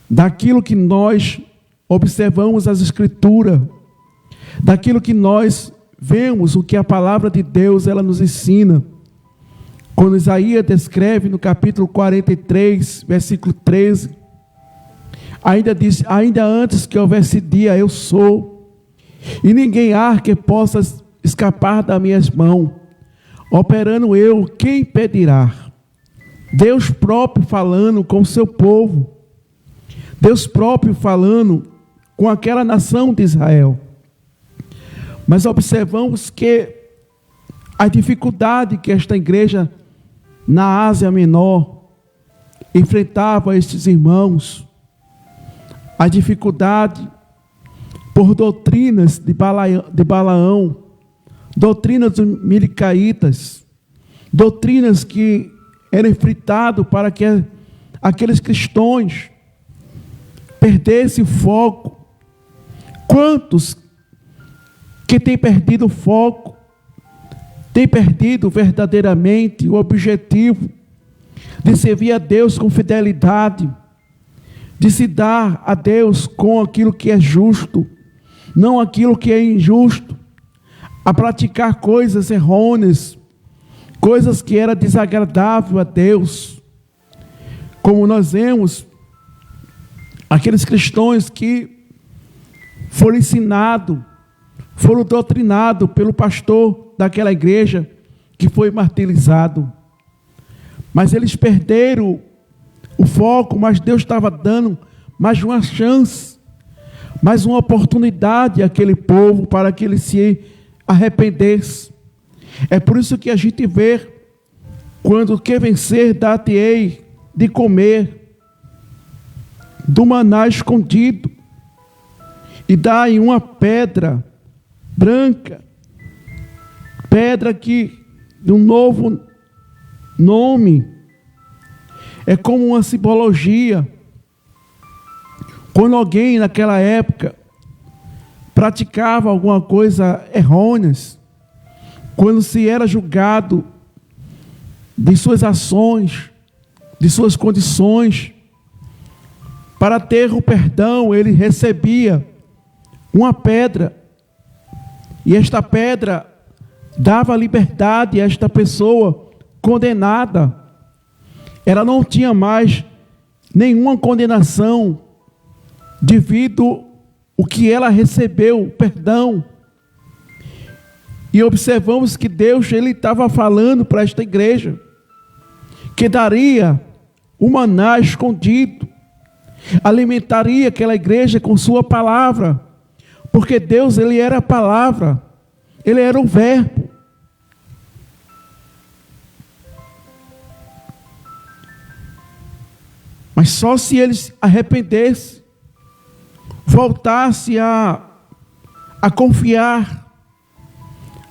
daquilo que nós observamos as Escrituras, daquilo que nós vemos, o que a palavra de Deus ela nos ensina. Quando Isaías descreve no capítulo 43, versículo 13, ainda diz: ainda antes que houvesse dia, eu sou, e ninguém há que possa escapar das minhas mãos. Operando eu, quem impedirá? Deus próprio falando com o seu povo. Deus próprio falando com aquela nação de Israel. Mas observamos que a dificuldade que esta igreja na Ásia Menor enfrentava estes irmãos, a dificuldade por doutrinas de Balaão, doutrinas dos milicaitas, doutrinas que eram enfrentadas para que aqueles cristãos perdessem o foco. Quantos que têm perdido o foco, têm perdido verdadeiramente o objetivo de servir a Deus com fidelidade, de se dar a Deus com aquilo que é justo, não aquilo que é injusto, a praticar coisas errôneas, coisas que era desagradável a Deus. Como nós vemos aqueles cristãos que foram ensinados, foram doutrinados pelo pastor daquela igreja que foi martirizado. Mas eles perderam o foco, mas Deus estava dando mais uma chance, mais uma oportunidade àquele povo para que ele se arrependesse. É por isso que a gente vê, quando quer vencer, dar-te-ei de comer do maná escondido, e dá em uma pedra branca, pedra que de um novo nome, é como uma simbologia. Quando alguém naquela época praticava alguma coisa errônea, quando se era julgado de suas ações, de suas condições, para ter o perdão, ele recebia uma pedra, e esta pedra dava liberdade a esta pessoa condenada. Ela não tinha mais nenhuma condenação devido ao que ela recebeu, o perdão. E observamos que Deus ele estava falando para esta igreja que daria o maná escondido, alimentaria aquela igreja com sua palavra, porque Deus ele era a palavra, ele era o verbo. Mas só se eles arrependessem, voltassem a confiar,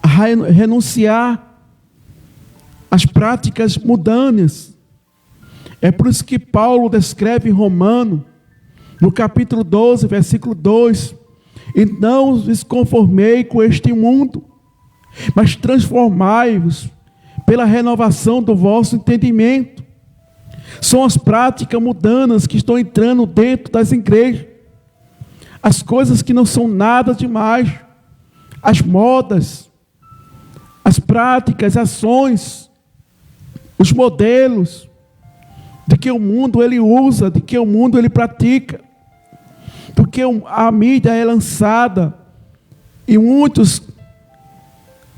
a renunciar às práticas mundanas. É por isso que Paulo descreve em Romano, no capítulo 12, versículo 2: e não vos conformei com este mundo, mas transformai-vos pela renovação do vosso entendimento. São as práticas mundanas que estão entrando dentro das igrejas, as coisas que não são nada demais, as modas, as práticas, as ações, os modelos de que o mundo ele usa, de que o mundo ele pratica, porque a mídia é lançada e muitos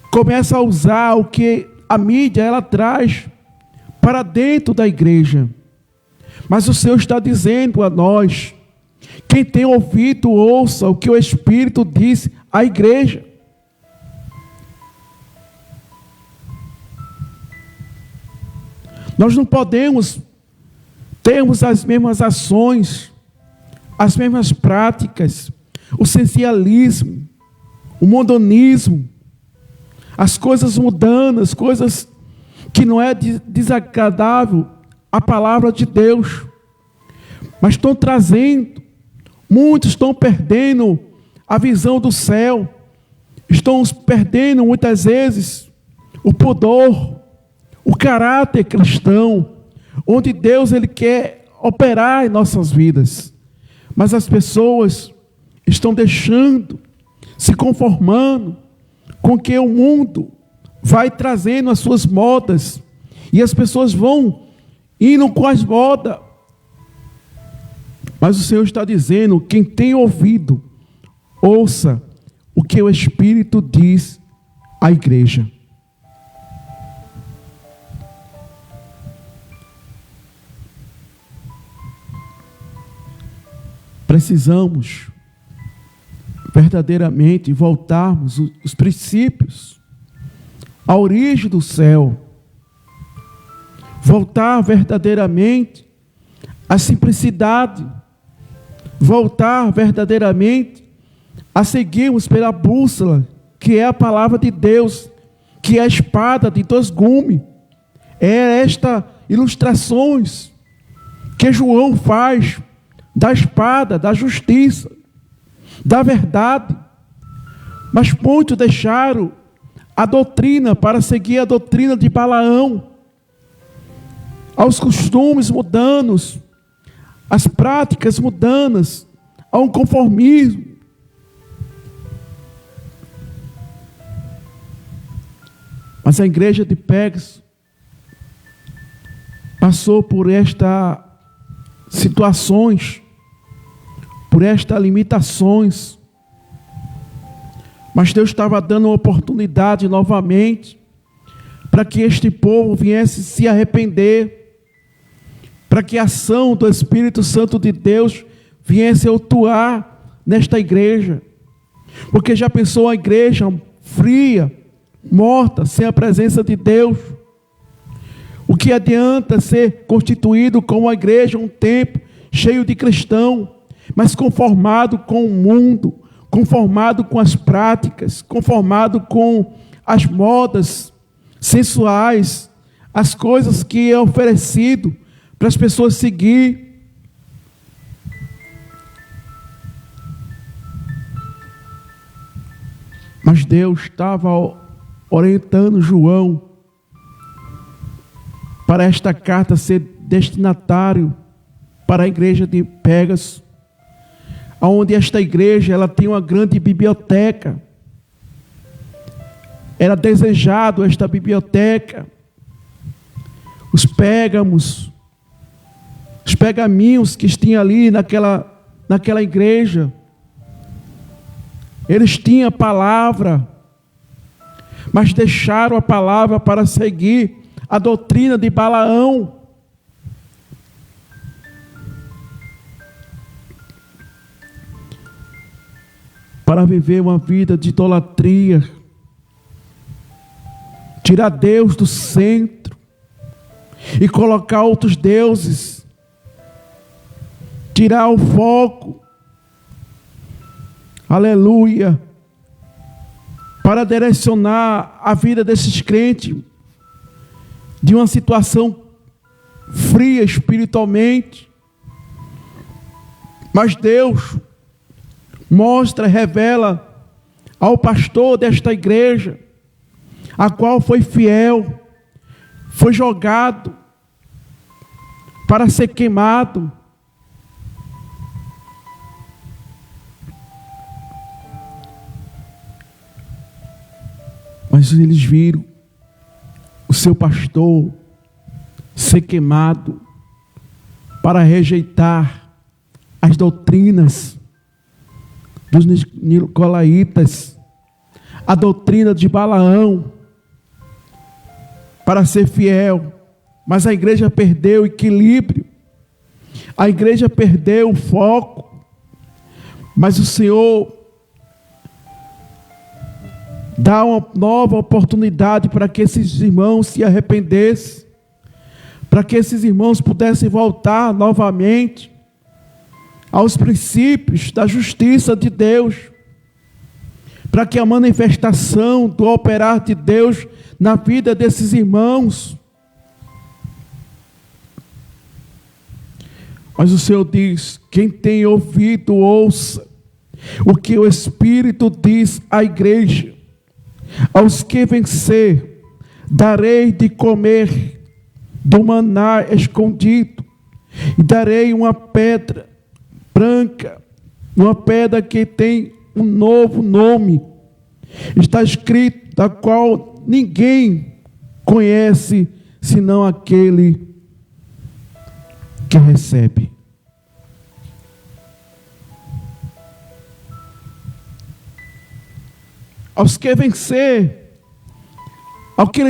começam a usar o que a mídia ela traz para dentro da igreja. Mas o Senhor está dizendo a nós: quem tem ouvido, ouça o que o Espírito diz à igreja. Nós não podemos termos as mesmas ações, as mesmas práticas, o essencialismo, o mundanismo, as coisas mundanas, coisas que não é desagradável à palavra de Deus, mas estão trazendo, muitos estão perdendo a visão do céu, estão perdendo muitas vezes o pudor, o caráter cristão, onde Deus ele quer operar em nossas vidas. Mas as pessoas estão deixando, se conformando com o que o mundo vai trazendo as suas modas. E as pessoas vão indo com as modas. Mas o Senhor está dizendo: quem tem ouvido, ouça o que o Espírito diz à igreja. Precisamos verdadeiramente voltarmos os princípios, a origem do céu. Voltar verdadeiramente à simplicidade. Voltar verdadeiramente a seguirmos pela bússola, que é a palavra de Deus, que é a espada de dois gumes. É estas ilustrações que João faz da espada, da justiça, da verdade. Mas muitos deixaram a doutrina para seguir a doutrina de Balaão, aos costumes mudanos, às práticas mudanas, a um conformismo. Mas a igreja de Pérgamo passou por estas situações, por estas limitações. Mas Deus estava dando uma oportunidade novamente para que este povo viesse se arrepender, para que a ação do Espírito Santo de Deus viesse a atuar nesta igreja. Porque já pensou a igreja fria, morta, sem a presença de Deus? O que adianta ser constituído como uma igreja, um templo cheio de cristãos, mas conformado com o mundo, conformado com as práticas, conformado com as modas sensuais, as coisas que é oferecido para as pessoas seguir. Mas Deus estava orientando João para esta carta ser destinatário para a igreja de Pérgamo, onde esta igreja ela tem uma grande biblioteca. Era desejado esta biblioteca. Os pergaminhos que tinham ali naquela igreja, eles tinham a palavra, mas deixaram a palavra para seguir a doutrina de Balaão. Para viver uma vida de idolatria, tirar Deus do centro e colocar outros deuses, tirar o foco, aleluia, para direcionar a vida desses crentes de uma situação fria espiritualmente. Mas Deus mostra, revela ao pastor desta igreja, a qual foi fiel, foi jogado para ser queimado. Mas eles viram o seu pastor ser queimado para rejeitar as doutrinas dos nicolaítas, a doutrina de Balaão, para ser fiel. Mas a igreja perdeu o equilíbrio, a igreja perdeu o foco. Mas o Senhor dá uma nova oportunidade para que esses irmãos se arrependessem, para que esses irmãos pudessem voltar novamente aos princípios da justiça de Deus, para que a manifestação do operar de Deus na vida desses irmãos. Mas o Senhor diz: quem tem ouvido, ouça o que o Espírito diz à igreja. Aos que vencer, darei de comer do maná escondido, e darei uma pedra branca, uma pedra que tem um novo nome. Está escrito, da qual ninguém conhece, senão aquele que recebe. Aos que vencer, ao que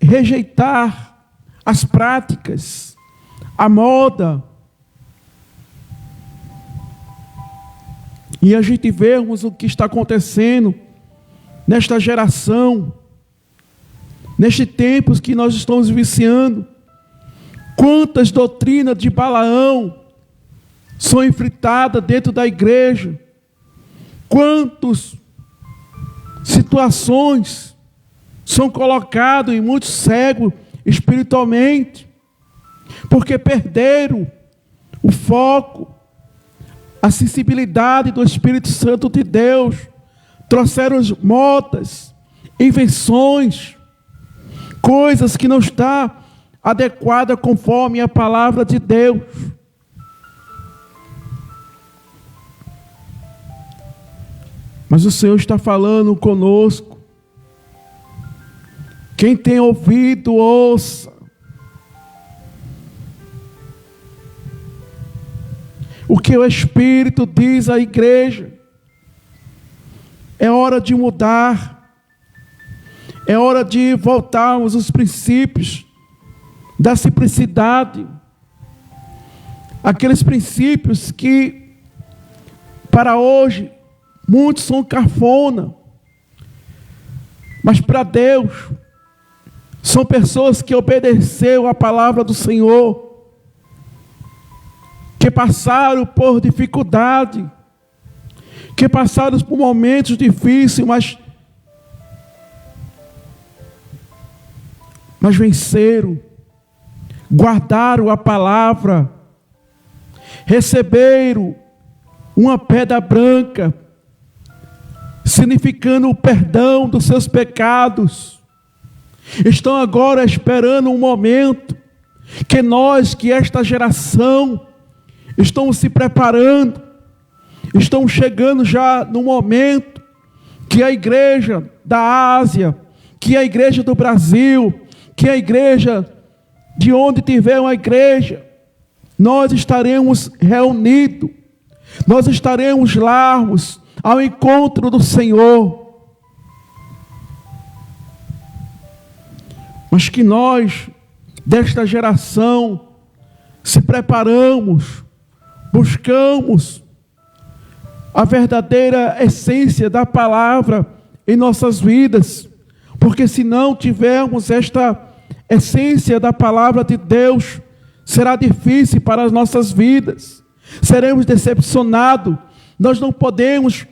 rejeitar as práticas, a moda, e a gente vemos o que está acontecendo nesta geração, nestes tempos que nós estamos viciando, quantas doutrinas de Balaão são enfrentadas dentro da igreja, quantas situações são colocadas em muitos cegos espiritualmente, porque perderam o foco, a sensibilidade do Espírito Santo de Deus, trouxeram modas, invenções, coisas que não está adequada conforme a palavra de Deus. Mas o Senhor está falando conosco. Quem tem ouvido, ouça. O que o Espírito diz à igreja. É hora de mudar. É hora de voltarmos aos princípios da simplicidade. Aqueles princípios que, para hoje, muitos são cafona. Mas para Deus, são pessoas que obedeceram a palavra do Senhor, que passaram por dificuldade, que passaram por momentos difíceis, mas venceram, guardaram a palavra, receberam uma pedra branca, significando o perdão dos seus pecados. Estão agora esperando um momento que esta geração, estamos se preparando, estamos chegando já no momento que a igreja da Ásia, que a igreja do Brasil, que a igreja de onde tiver uma igreja, nós estaremos reunidos, nós estaremos largos ao encontro do Senhor. Mas que nós, desta geração, se preparamos, buscamos a verdadeira essência da palavra em nossas vidas, porque se não tivermos esta essência da palavra de Deus, será difícil para as nossas vidas, seremos decepcionados. Nós não podemos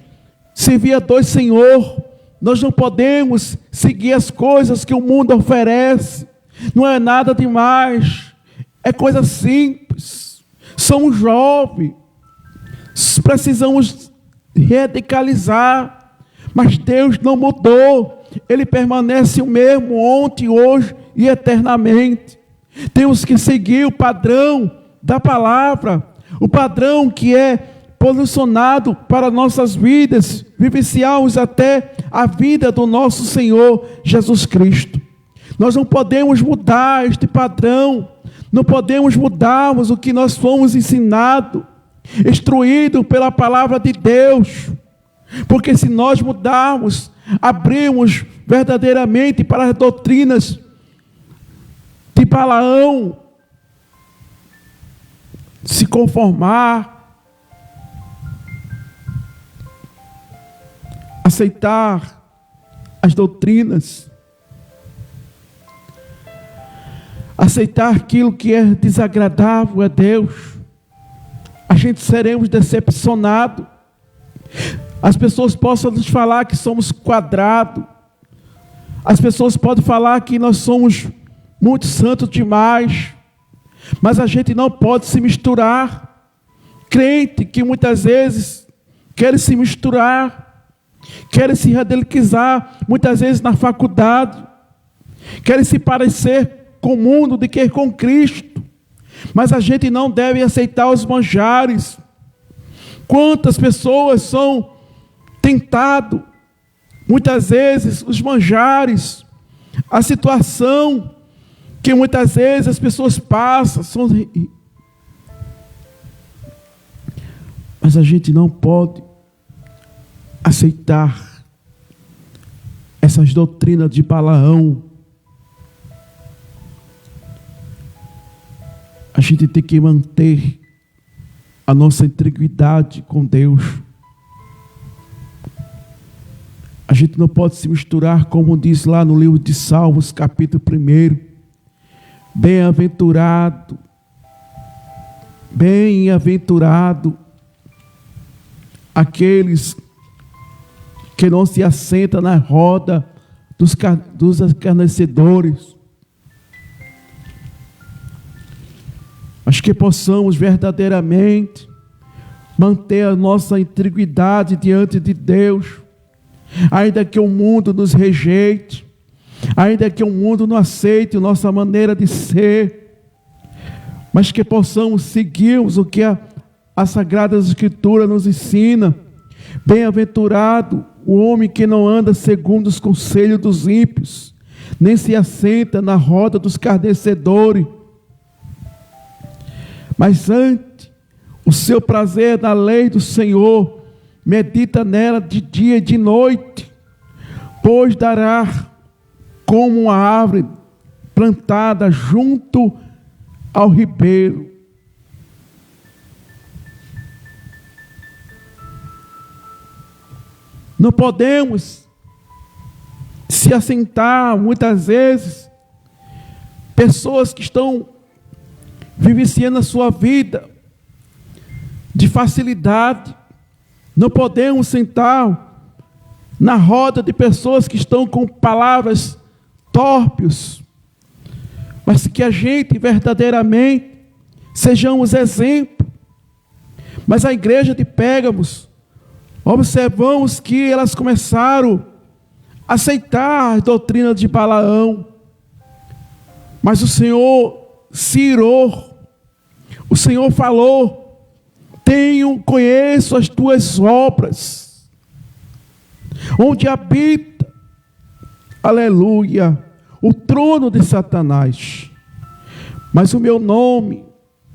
servir a dois senhores, nós não podemos seguir as coisas que o mundo oferece, não é nada demais, é coisa simples. Somos jovens, precisamos radicalizar, mas Deus não mudou, Ele permanece o mesmo ontem, hoje e eternamente. Temos que seguir o padrão da palavra, o padrão que é posicionado para nossas vidas, vivenciarmos até a vida do nosso Senhor Jesus Cristo. Nós não podemos mudar este padrão, não podemos mudarmos o que nós fomos ensinados, instruídos pela palavra de Deus, porque se nós mudarmos, abrimos verdadeiramente para as doutrinas de Balaão, se conformar, aceitar as doutrinas, aceitar aquilo que é desagradável a Deus, a gente seremos decepcionados. As pessoas possam nos falar que somos quadrados, as pessoas podem falar que nós somos muito santos demais, mas a gente não pode se misturar. Crente que muitas vezes quer se misturar, querem se radicalizar, muitas vezes na faculdade, querem se parecer com o mundo do que com Cristo, Mas a gente não deve aceitar os manjares. Quantas pessoas são tentadas, muitas vezes, os manjares, a situação que muitas vezes as pessoas passam. Mas a gente não pode aceitar essas doutrinas de Balaão. A gente tem que manter a nossa integridade com Deus. A gente não pode se misturar, como diz lá no livro de Salmos, capítulo 1. Bem-aventurado aqueles que não se assentam na roda dos escarnecedores, mas que possamos verdadeiramente manter a nossa integridade diante de Deus, ainda que o mundo nos rejeite, ainda que o mundo não aceite a nossa maneira de ser, mas que possamos seguirmos o que a Sagrada Escritura nos ensina. Bem-aventurado o homem que não anda segundo os conselhos dos ímpios, nem se assenta na roda dos escarnecedores, mas antes o seu prazer na lei do Senhor, medita nela de dia e de noite, pois dará como uma árvore plantada junto ao ribeiro. Não podemos se assentar, muitas vezes, pessoas que estão vivenciando a sua vida de facilidade. Não podemos sentar na roda de pessoas que estão com palavras torpes, mas que a gente verdadeiramente sejamos exemplo. Mas a igreja de Pérgamos, observamos que elas começaram a aceitar a doutrina de Balaão, mas o Senhor se irou. O Senhor falou: conheço as tuas obras, onde habita, aleluia, o trono de Satanás, mas o meu nome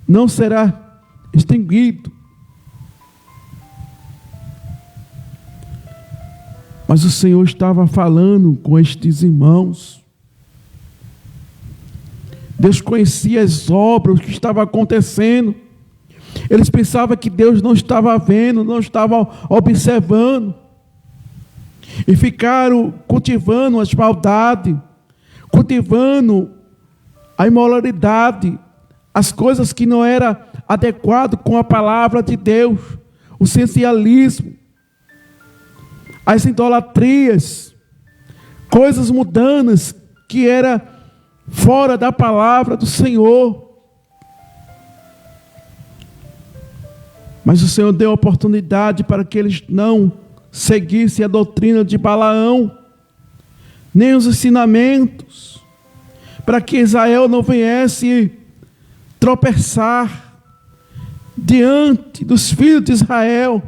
não será extinguido. Mas o Senhor estava falando com estes irmãos. Deus conhecia as obras, o que estava acontecendo. Eles pensavam que Deus não estava vendo, não estava observando. E ficaram cultivando as maldades, cultivando a imoralidade, as coisas que não eram adequadas com a palavra de Deus, o sensualismo, as idolatrias, coisas mundanas que era fora da palavra do Senhor. Mas o Senhor deu oportunidade para que eles não seguissem a doutrina de Balaão, nem os ensinamentos, para que Israel não viesse tropeçar diante dos filhos de Israel,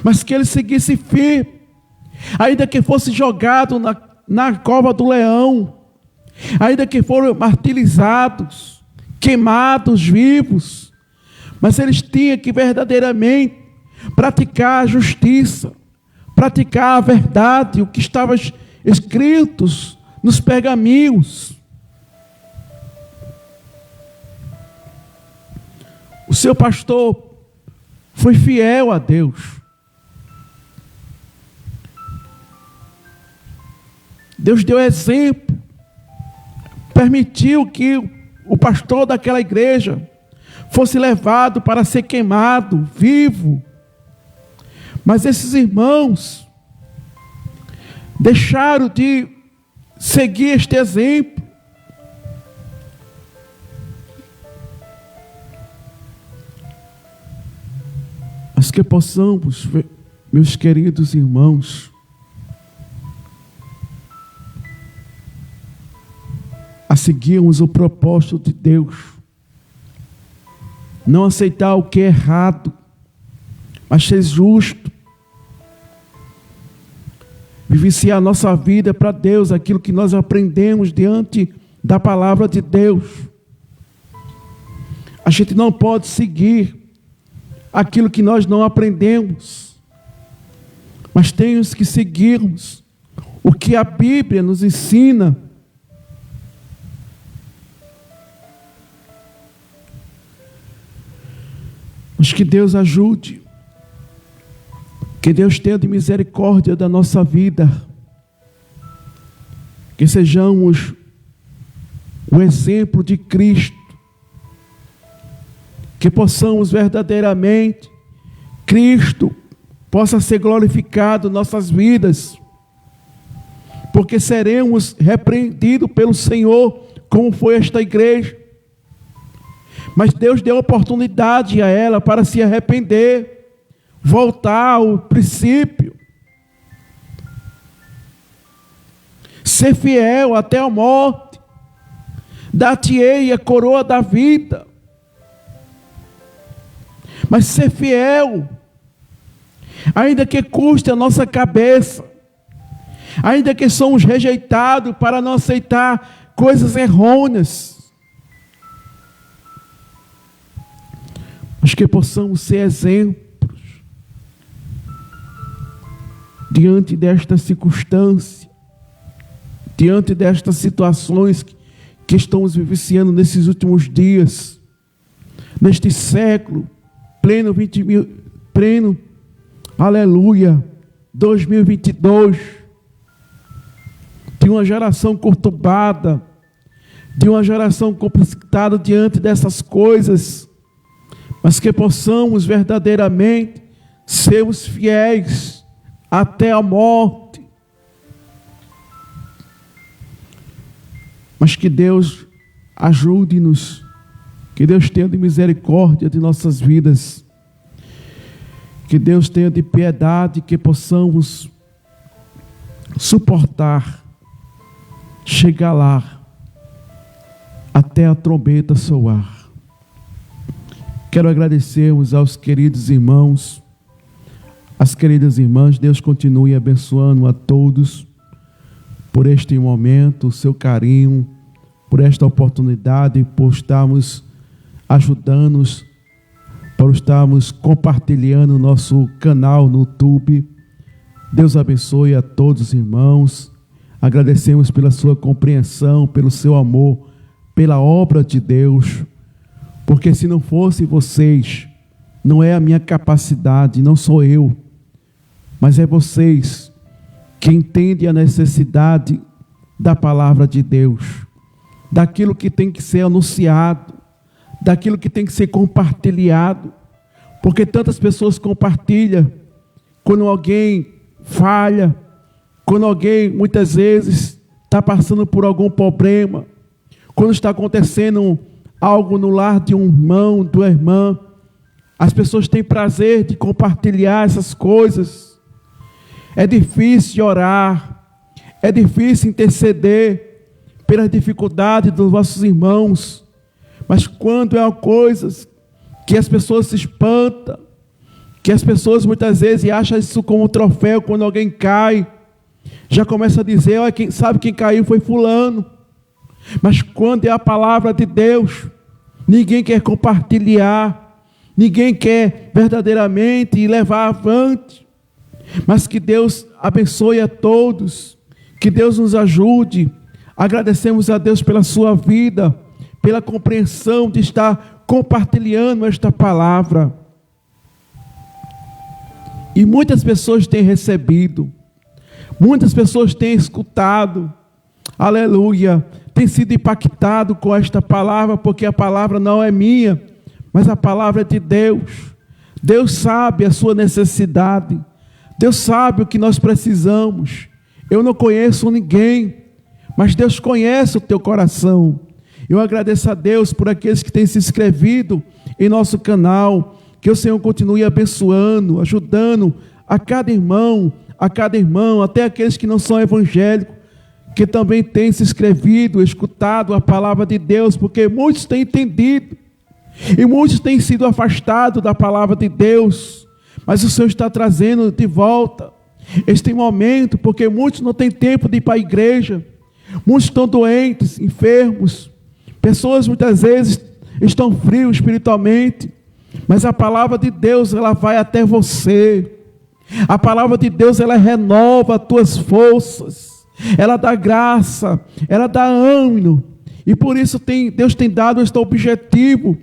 mas que ele seguisse firme, ainda que fosse jogado na cova do leão, ainda que foram martirizados, queimados vivos, mas eles tinham que verdadeiramente praticar a justiça, praticar a verdade, o que estava escrito nos pergaminhos. O seu pastor foi fiel a Deus. Deus deu exemplo, permitiu que o pastor daquela igreja fosse levado para ser queimado, vivo. Mas esses irmãos deixaram de seguir este exemplo. Mas que possamos, meus queridos irmãos, a seguirmos o propósito de Deus, não aceitar o que é errado, mas ser justo, vivenciar a nossa vida para Deus, aquilo que nós aprendemos diante da palavra de Deus. A gente não pode seguir aquilo que nós não aprendemos, mas temos que seguirmos o que a Bíblia nos ensina. Mas que Deus ajude, que Deus tenha de misericórdia da nossa vida, que sejamos o exemplo de Cristo, que possamos verdadeiramente, Cristo possa ser glorificado em nossas vidas, porque seremos repreendidos pelo Senhor, como foi esta igreja. Mas Deus deu oportunidade a ela para se arrepender, voltar ao princípio, ser fiel até a morte. Dar-te-ei a coroa da vida. Mas ser fiel, ainda que custe a nossa cabeça, ainda que somos rejeitados para não aceitar coisas errôneas, mas que possamos ser exemplos diante desta circunstância, diante destas situações que estamos vivenciando nesses últimos dias, neste século, pleno, aleluia, 2022, de uma geração conturbada, de uma geração complicada diante dessas coisas, mas que possamos verdadeiramente sermos fiéis até a morte. Mas que Deus ajude-nos, que Deus tenha de misericórdia de nossas vidas, que Deus tenha de piedade, que possamos suportar, chegar lá, até a trombeta soar. Quero agradecermos aos queridos irmãos, às queridas irmãs. Deus continue abençoando a todos por este momento, o seu carinho, por esta oportunidade, por estarmos ajudando-nos, por estarmos compartilhando o nosso canal no YouTube. Deus abençoe a todos os irmãos. Agradecemos pela sua compreensão, pelo seu amor, pela obra de Deus, porque se não fosse vocês, não é a minha capacidade, não sou eu, mas é vocês que entendem a necessidade da palavra de Deus, daquilo que tem que ser anunciado, daquilo que tem que ser compartilhado, porque tantas pessoas compartilham quando alguém falha, quando alguém muitas vezes está passando por algum problema, quando está acontecendo algo no lar de um irmão, de uma irmã, as pessoas têm prazer de compartilhar essas coisas. É difícil orar, é difícil interceder pelas dificuldades dos nossos irmãos, mas quando é uma coisa que as pessoas se espantam, que as pessoas muitas vezes acham isso como um troféu, quando alguém cai, já começa a dizer, olha, quem sabe quem caiu foi fulano. Mas quando é a palavra de Deus, ninguém quer compartilhar, ninguém quer verdadeiramente levar avante. Mas que Deus abençoe a todos, que Deus nos ajude. Agradecemos a Deus pela sua vida, pela compreensão de estar compartilhando esta palavra. E muitas pessoas têm recebido, muitas pessoas têm escutado, aleluia, tem sido impactado com esta palavra, porque a palavra não é minha, mas a palavra é de Deus. Deus sabe a sua necessidade, Deus sabe o que nós precisamos. Eu não conheço ninguém, mas Deus conhece o teu coração. Eu agradeço a Deus por aqueles que têm se inscrevido em nosso canal, que o Senhor continue abençoando, ajudando a cada irmão, até aqueles que não são evangélicos, que também têm se inscrevido, escutado a palavra de Deus, porque muitos têm entendido E muitos têm sido afastados da palavra de Deus, mas o Senhor está trazendo de volta este momento, porque muitos não têm tempo de ir para a igreja, muitos estão doentes, enfermos, pessoas muitas vezes estão frios espiritualmente, mas a palavra de Deus, ela vai até você. A palavra de Deus, ela renova as tuas forças, ela dá graça, ela dá ânimo, e por isso Deus tem dado este objetivo,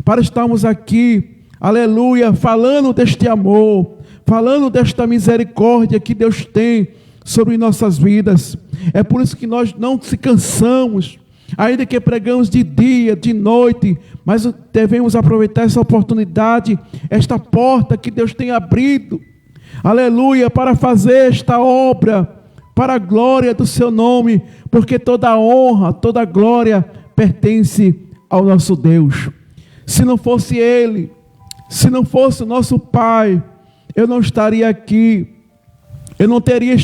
para estarmos aqui, aleluia, falando deste amor, falando desta misericórdia que Deus tem sobre nossas vidas. É por isso que nós não se cansamos, ainda que pregamos de dia, de noite, mas devemos aproveitar essa oportunidade, esta porta que Deus tem abrido, aleluia, para fazer esta obra, para a glória do seu nome, porque toda a honra, toda a glória pertence ao nosso Deus. Se não fosse Ele, se não fosse o nosso Pai, eu não estaria aqui, eu não teria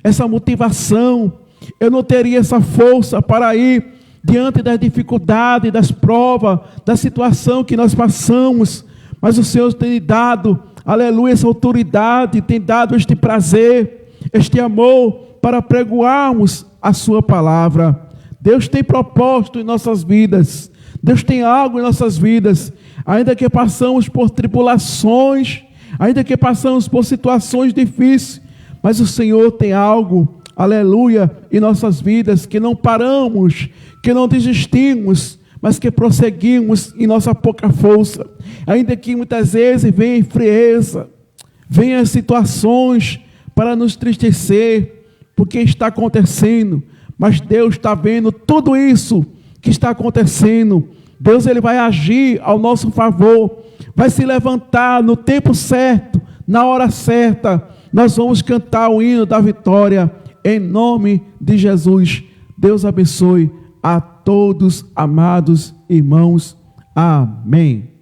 essa motivação, eu não teria essa força para ir diante das dificuldades, das provas, da situação que nós passamos, mas o Senhor tem dado, aleluia, essa autoridade, tem dado este prazer, este amor, para pregoarmos a sua palavra. Deus tem propósito em nossas vidas, Deus tem algo em nossas vidas, ainda que passamos por tribulações, ainda que passamos por situações difíceis, mas o Senhor tem algo, aleluia, em nossas vidas, que não paramos, que não desistimos, mas que prosseguimos em nossa pouca força, ainda que muitas vezes venha frieza, venha situações para nos entristecer, porque está acontecendo, mas Deus está vendo tudo isso que está acontecendo. Deus, ele vai agir ao nosso favor, vai se levantar no tempo certo, na hora certa. Nós vamos cantar o hino da vitória, em nome de Jesus. Deus abençoe a todos, amados irmãos. Amém.